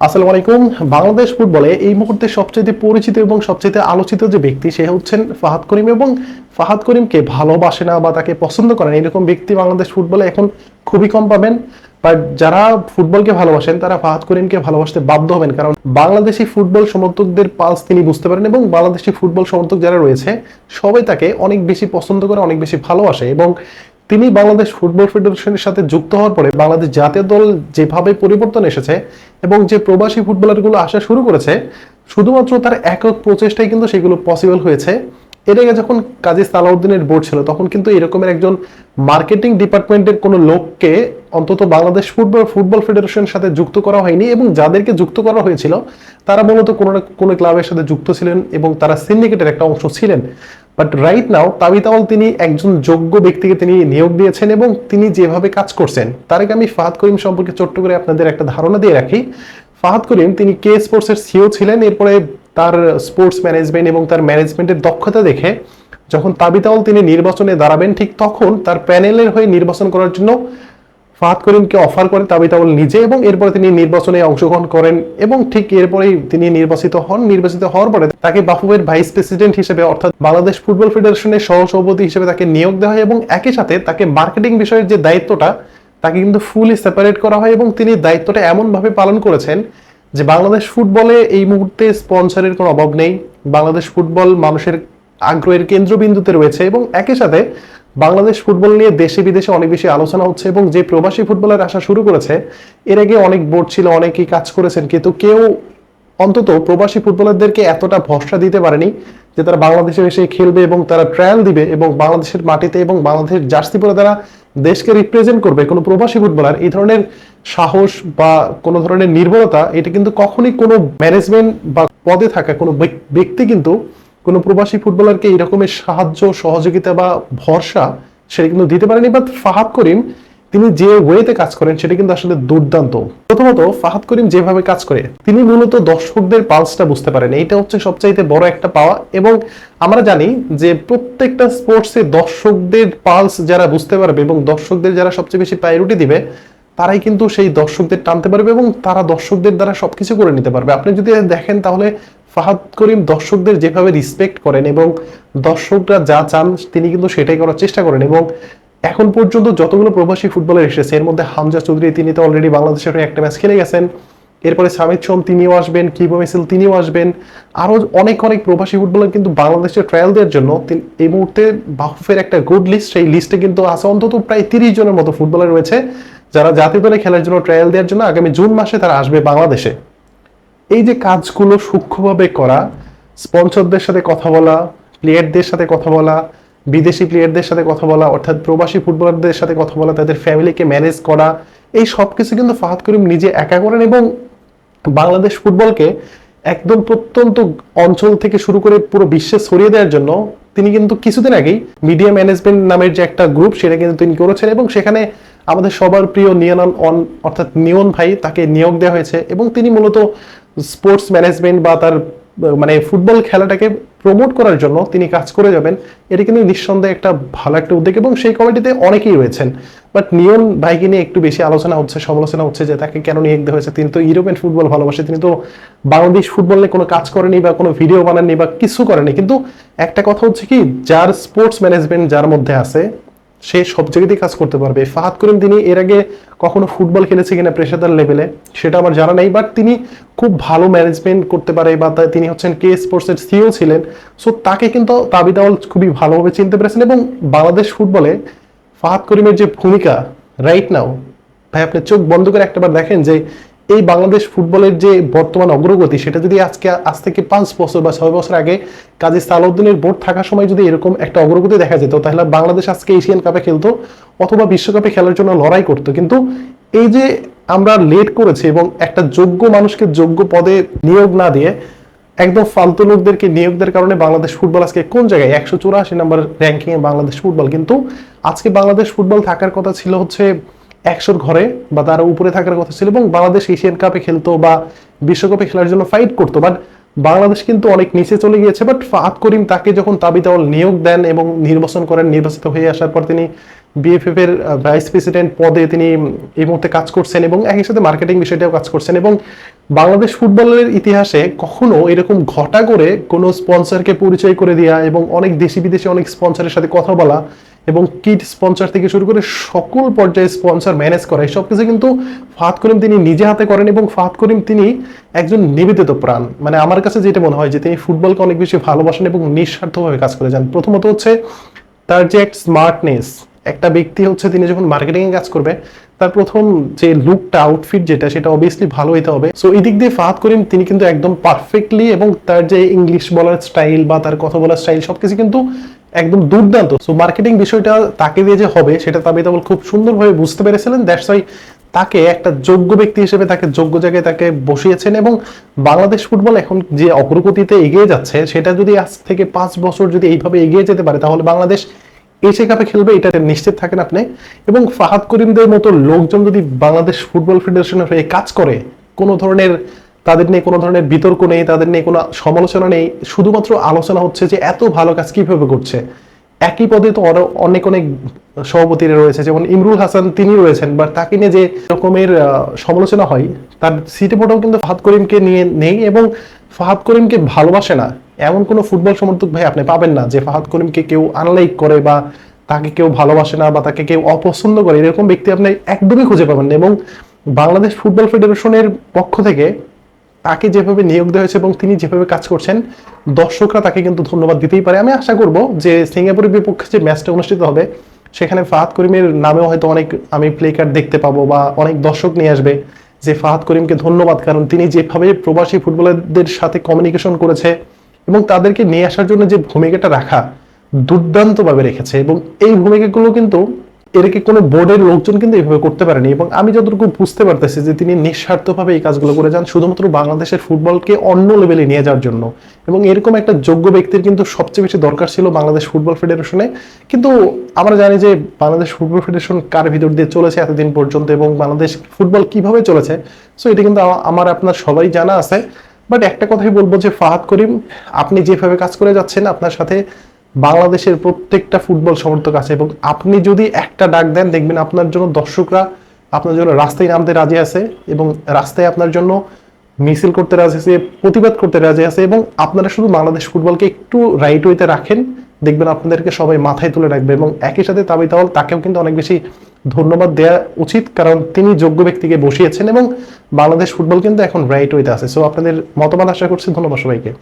আসসালামু আলাইকুম। বাংলাদেশ ফুটবলে এই মুহূর্তে সবচেয়ে পরিচিত এবং সবচেয়ে আলোচিত যে ব্যক্তি সে হচ্ছেন ফাহাদ করিম, এবং ফাহাদ করিমকে ভালোবাসে না বা তাকে পছন্দ করে না এরকম ব্যক্তি বাংলাদেশ ফুটবলে এখন খুবই কম পাবেন। বাট যারা ফুটবলকে ভালোবাসেন তারা ফাহাদ করিমকে ভালোবাসতে বাধ্য হবেন, কারণ বাংলাদেশি ফুটবল সমর্থকদের পালস তিনি বুঝতে পারেন এবং বাংলাদেশি ফুটবল সমর্থক যারা রয়েছে সবাই তাকে অনেক বেশি পছন্দ করে, অনেক বেশি ভালোবাসে। এবং তিনি বাংলাদেশ ফুটবল ফেডারেশনের সাথে যুক্ত হওয়ার পরে বাংলাদেশ জাতীয় দল যেভাবে পরিবর্তন এসেছে এবং যে প্রবাসী ফুটবলারগুলো আসা শুরু করেছে, শুধুমাত্র তার একক প্রচেষ্টায় কিন্তু সেগুলো পসিবল হয়েছে। এর আগে যখন কাজী সালাউদ্দিনের বোর্ড ছিল তখন কিন্তু এরকমের একজন মার্কেটিং ডিপার্টমেন্টের কোনো লোককে অন্তত বাংলাদেশ ফুটবল ফেডারেশনের সাথে যুক্ত করা হয়নি, এবং যাদেরকে যুক্ত করা হয়েছিল তারা মূলত কোনো না কোনো ক্লাবের সাথে যুক্ত ছিলেন এবং তারা সিন্ডিকেটের একটা অংশ ছিলেন। বাট রাইট নাও তাবিতাওয়াল তিনি একজন যোগ্য ব্যক্তিকে তিনি নিয়োগ দিয়েছেন এবং তিনি যেভাবে কাজ করছেন। তার আগে আমি ফাহাদ করিম সম্পর্কে ছোট্ট করে আপনাদের একটা ধারণা দিয়ে রাখি। ফাহাদ করিম তিনি কে স্পোর্টসের সিও ছিলেন, এরপরে তার স্পোর্টস ম্যানেজমেন্ট এবং তার ম্যানেজমেন্টের দক্ষতা দেখে যখন তাবিতাওয়াল তিনি নির্বাচনে দাঁড়াবেন ঠিক তখন তার প্যানেলের হয়ে নির্বাচন করার জন্য ফাহাদ করিমকে অফার করে তাবিতাওয়াল নিজে, এবং এরপরে তিনি নির্বাচনে অংশগ্রহণ করেন এবং ঠিক এরপরেই তিনি নির্বাচিত হওয়ার পরে তাকে বাফুফের ভাইস প্রেসিডেন্ট হিসেবে অর্থাৎ বাংলাদেশ ফুটবল ফেডারেশনের সহসভাপতি হিসেবে তাকে নিয়োগ দেওয়া হয় এবং একই সাথে তাকে মার্কেটিং বিষয়ের যে দায়িত্বটা তাকে কিন্তু ফুলি সেপারেট করা হয় এবং তিনি দায়িত্বটা এমন ভাবে পালন করেছেন যে বাংলাদেশ ফুটবলে এই মুহূর্তে স্পন্সরের কোনো অভাব নেই। বাংলাদেশ ফুটবল মানুষের আগ্রহের কেন্দ্রবিন্দুতে রয়েছে এবং একই সাথে বাংলাদেশ ফুটবল নিয়ে দেশে বিদেশে অনেক বেশি আলোচনা হচ্ছে এবং যে প্রবাসী ফুটবলার আসা শুরু করেছে, এর আগে অনেক বোর্ড ছিল, অনেকেই কাজ করেছেন, কিন্তু কেউ অন্তত প্রবাসী ফুটবলারদেরকে এতটা ভরসা দিতে পারেনি যে তারা বাংলাদেশে এসে খেলবে এবং তারা ট্রায়াল দিবে এবং বাংলাদেশের মাটিতে এবং বাংলাদেশের জার্সি পরে তারা দেশকে রিপ্রেজেন্ট করবে। কোনো প্রবাসী ফুটবলার এই ধরনের সাহস বা কোনো ধরনের নির্ভরতা এটা কিন্তু কখনই কোনো ম্যানেজমেন্ট বা পদে থাকা কোনো ব্যক্তি কিন্তু কোনো প্রবাসী ফুটবলারকে এই রকমের সাহায্য সহযোগিতা বা ভরসা সেটা কিন্তু দিতে পারেনি। বাট ফাহাদ করিম তিনি যে ওয়েতে কাজ করেন সেটা কিন্তু আসলে দুর্দান্ত। প্রথমত ফাহাদ করিম যেভাবে কাজ করে তিনি মূলত দর্শকদের পালসটা বুঝতে পারেন, এইটা হচ্ছে সবচাইতে বড় একটা পাওয়া। এবং আমরা জানি যে প্রত্যেকটা স্পোর্টসে দর্শকদের পালস যারা বুঝতে পারবে এবং দর্শকদের যারা সবচেয়ে বেশি প্রায়োরিটি দিবে তারাই কিন্তু সেই দর্শকদের টানতে পারবে এবং তারা দর্শকদের দ্বারা সবকিছু করে নিতে পারবে। আপনি যদি দেখেন তাহলে ফাহাদ করিম দর্শকদের যেভাবে রিসপেক্ট করেন এবং দর্শকরা যা চান তিনি কিন্তু সেটাই করার চেষ্টা করেন। এবং এখন পর্যন্ত যতগুলো প্রবাসী ফুটবলার এসেছে এর মধ্যে হামজা চৌধুরী তিনি তো অলরেডি বাংলাদেশের হয়ে একটা ম্যাচ খেলে গেছেন, এরপরে সামিদ সোম তিনিও আসবেন, কিবো মিছিল তিনিও আসবেন, আরো অনেক প্রবাসী ফুটবলার কিন্তু বাংলাদেশের ট্রায়াল দেওয়ার জন্য এই মুহূর্তে বাফুফের একটা গুড লিস্ট, সেই লিস্টে কিন্তু আছে অন্তত প্রায় 30 জনের মতো ফুটবলার রয়েছে যারা জাতীয় দলে খেলার জন্য ট্রায়াল দেওয়ার জন্য আগামী জুন মাসে তারা আসবে বাংলাদেশে। এই যে কাজগুলো সূক্ষ্মভাবে করা, স্পন্সরদের সাথে কথা বলা, প্লেয়ারদের সাথে কথা বলা, বিদেশি প্লেয়ারদের সাথে কথা বলা, অর্থাৎ প্রবাসী ফুটবলারদের সাথে কথা বলা, তাদের ফ্যামিলিকে ম্যানেজ করা, এই সব কিছু কিন্তু ফাহাদ করিম নিজে একা করেন এবং বাংলাদেশ ফুটবলকে একদম প্রত্যন্ত অঞ্চল থেকে শুরু করে পুরো বিশ্বে ছড়িয়ে দেওয়ার জন্য তিনি কিন্তু কিছুদিন আগেই মিডিয়া ম্যানেজমেন্ট নামের যে একটা গ্রুপ সেটা কিন্তু তিনি করেছেন এবং সেখানে আমাদের সবার প্রিয় অর্থাৎ নিয়ন ভাই তাকে নিয়োগ দেওয়া হয়েছে এবং তিনি মূলত স্পোর্টস ম্যানেজমেন্ট বা তার মানে ফুটবল খেলাটাকে প্রমোট করার জন্য তিনি কাজ করে যাবেন। এটা কিন্তু নিঃসন্দেহে একটা ভালো একটা উদ্যোগ এবং সেই কমিটিতে অনেকেই রয়েছেন। বাট নিয়ন ভাইকে নিয়ে একটু বেশি আলোচনা হচ্ছে, সমালোচনা হচ্ছে যে তাকে কেন নিয়োগ দেওয়া হয়েছে। তিনি তো ইউরোপিয়ান ফুটবল ভালোবাসে, তিনি তো বাংলাদেশ ফুটবল নিয়ে কোনো কাজ করেনি বা কোনো ভিডিও বানাননি বা কিছু করেনি। কিন্তু একটা কথা হচ্ছে কি, যার স্পোর্টস ম্যানেজমেন্ট যার মধ্যে আছে সে সব জায়গাতেই কাজ করতে পারবে। ফাহাদ করিম তিনি এর আগে কখনো ফুটবল খেলেছে কিনা পেশাদার লেভেলে সেটা আমার জানা নেই, বাট তিনি খুব ভালো ম্যানেজমেন্ট করতে পারে বা তিনি হচ্ছেন কে স্পোর্টসের সিও ছিলেন। সো তাকে কিন্তু তাবিদাওয়াল খুবই ভালোভাবে চিনতে পেরেছেন এবং বাংলাদেশ ফুটবলে ফাহাদ করিমের যে ভূমিকা রাইট নাও, ভাই আপনি চোখ বন্ধ করে একটাবার দেখেন যে এই বাংলাদেশ ফুটবলের যে বর্তমান অগ্রগতি সেটা যদি আজ থেকে 5 বছর বা 6 বছর আগে কাজী সালাউদ্দিনের বোর্ড থাকার সময় যদি এরকম একটা অগ্রগতি দেখা যেত তাহলে বাংলাদেশ আজকে এশিয়ান কাপে খেলতো অথবা বিশ্বকাপে খেলার জন্য লড়াই করতো। কিন্তু এই যে আমরা লেট করেছি এবং একটা যোগ্য মানুষকে যোগ্য পদে নিয়োগ না দিয়ে একদম ফালতু লোকদেরকে নিয়োগ দেওয়ার কারণে বাংলাদেশ ফুটবল আজকে কোন জায়গায় 184 নম্বর র্যাঙ্কিং এ বাংলাদেশ ফুটবল। কিন্তু আজকে বাংলাদেশ ফুটবল থাকার কথা ছিল হচ্ছে 100-র ঘরে বা তার উপরে থাকার কথা ছিল এবং বাংলাদেশ এশিয়ান কাপে খেলতো বা বিশ্বকাপে খেলার জন্য ফাইট করতো। বাট বাংলাদেশ কিন্তু অনেক নিচে চলে গিয়েছে। বাট ফাহাদ করিম তাকে যখন তাবিথ আউয়াল নিয়োগ দেন এবং নির্বাচন করেন, নির্বাচিত হয়ে আসার পর তিনি বিএফএফ এর ভাইস প্রেসিডেন্ট পদে তিনি এই মুহূর্তে কাজ করছেন এবং একই সাথে মার্কেটিং বিষয়টাও কাজ করছেন। এবং বাংলাদেশ ফুটবলের ইতিহাসে কখনো এরকম ঘটা করে কোনো স্পন্সরকে পরিচয় করে দেওয়া এবং অনেক দেশি বিদেশি অনেক স্পন্সরের সাথে কথা বলা এবং কিট স্পন্সর থেকে শুরু করে সকল পর্যায়ে স্পন্সর ম্যানেজ করা, সব কিছু কিন্তু ফাহাদ করিম তিনি নিজে হাতে করেন। এবং ফাহাদ করিম তিনি একজন নিবেদিত প্রাণ, মানে আমার কাছে যেটা মনে হয় যে তিনি ফুটবলকে অনেক বেশি ভালোবাসেন এবং নিঃস্বার্থভাবে কাজ করে যান। প্রথমত হচ্ছে তার যে এক স্মার্টনেস, একটা ব্যক্তি হচ্ছে তিনি যখন মার্কেটিং এ কাজ করবে তার প্রথম যে লুকটা, আউটফিট যেটা, সেটা অবভিয়াসলি ভালো হইতে হবে। সো এই দিক দিয়ে ফাহাদ করিম তিনি কিন্তু একদম পারফেক্টলি, এবং তার যে ইংলিশ বলার স্টাইল বা তার কথা বলার স্টাইল সবকিছু কিন্তু একদম দুর্দান্ত। সো মার্কেটিং বিষয়টা তাকে দিয়ে যে হবে সেটা তাবিথ আউয়াল খুব সুন্দরভাবে বুঝতে পেরেছিলেন। দ্যাটস ওয়াই তাকে একটা যোগ্য ব্যক্তি হিসেবে তাকে যোগ্য জায়গায় তাকে বসিয়েছেন। এবং বাংলাদেশ ফুটবল এখন যে অগ্রগতিতে এগিয়ে যাচ্ছে সেটা যদি আজ থেকে 5 বছর যদি এইভাবে এগিয়ে যেতে পারে তাহলে বাংলাদেশ এশিয়া কাপে খেলবে, এটা নিশ্চিত থাকেন আপনি। এবং ফাহাদ করিমদের মতো লোকজন যদি বাংলাদেশ ফুটবল ফেডারেশনের হয়ে কাজ করে, কোনো ধরনের তাদের নিয়ে কোনো ধরনের বিতর্ক নেই, তাদের নিয়ে কোনো সমালোচনা নেই, শুধুমাত্র আলোচনা হচ্ছে যে এত ভালো কাজ কিভাবে করছে। একই পদে তো আরো অনেক অনেক সভাপতিরা রয়েছে, যেমন ইমরুল হাসান তিনি রয়েছেন, বা তাকে নিয়ে যে রকমের সমালোচনা হয় তার সিটে পটেও কিন্তু ফাহাদ করিমকে নিয়ে নেই। এবং ফাহাদ করিমকে ভালোবাসে না এমন কোনো ফুটবল সমর্থক ভাই আপনি পাবেন না যে ফাহাদ করিমকে কেউ আনলাইক করে বা তাকে কেউ ভালোবাসে না বা তাকে কেউ অপছন্দ করে, এরকম ব্যক্তি আপনি একদমই খুঁজে পাবেন না। এবং বাংলাদেশ ফুটবল ফেডারেশনের পক্ষ থেকে তাকে যেভাবে নিয়োগ দেওয়া হয়েছে এবং তিনি যেভাবে কাজ করছেন, দর্শকরা তাকে কিন্তু ধন্যবাদ দিতেই পারে। আমি আশা করব যে সিঙ্গাপুরের বিপক্ষে যে ম্যাচটা অনুষ্ঠিত হবে সেখানে ফাহাদ করিমের নামেও হয়তো অনেক আমি প্লে কার্ড দেখতে পাবো বা অনেক দর্শক নিয়ে আসবে যে ফাহাদ করিমকে ধন্যবাদ, কারণ তিনি যেভাবে প্রবাসী ফুটবলারদের সাথে কমিউনিকেশন করেছে এবং তাদেরকে নিয়ে আসার জন্য যে ভূমিকাটা রাখা দুর্দান্তভাবে রেখেছে। এবং এই ভূমিকাগুলো কিন্তু এরকে কোনো বোর্ডের লোকজন কিন্তু এইভাবে করতে পারেনি। এবং আমি যতটুকু বুঝতে পারতেছি যে তিনি নিঃস্বার্থভাবে এই কাজগুলো করে যান শুধুমাত্র বাংলাদেশের ফুটবলকে অন্য লেভেলে নিয়ে যাওয়ার জন্য। এবং এরকম একটা যোগ্য ব্যক্তির কিন্তু সবচেয়ে বেশি দরকার ছিল বাংলাদেশ ফুটবল ফেডারেশনে। কিন্তু আমরা জানি যে বাংলাদেশ ফুটবল ফেডারেশন কার ভিতর দিয়ে চলেছে এতদিন পর্যন্ত এবং বাংলাদেশ ফুটবল কিভাবে চলেছে, সো এটা কিন্তু আমার আপনার সবাই জানা আছে। বাট একটা কথাই বলবো যে ফাহাদ করিম, আপনি যেভাবে কাজ করে যাচ্ছেন আপনার সাথে বাংলাদেশের প্রত্যেকটা ফুটবল সমর্থক আছে, এবং আপনি যদি একটা ডাক দেন দেখবেন আপনার জন্য দর্শকরা আপনার জন্য রাস্তায় নামতে রাজি আছে এবং রাস্তায় আপনার জন্য মিছিল করতে রাজি আছে, প্রতিবাদ করতে রাজি আছে। এবং আপনারা শুধু বাংলাদেশ ফুটবলকে একটু রাইট ওয়েতে রাখেন, দেখবেন আপনাদেরকে সবাই মাথায় তুলে রাখবে। এবং একই সাথে তাবিথ আউয়াল তাকেও কিন্তু অনেক বেশি ধন্যবাদ দেওয়া উচিত, কারণ তিনি যোগ্য ব্যক্তিকে বসিয়েছেন এবং বাংলাদেশ ফুটবল কিন্তু এখন রাইট ওয়েতে আছে। সো আপনাদের মতামত আশা করছি। ধন্যবাদ সবাইকে।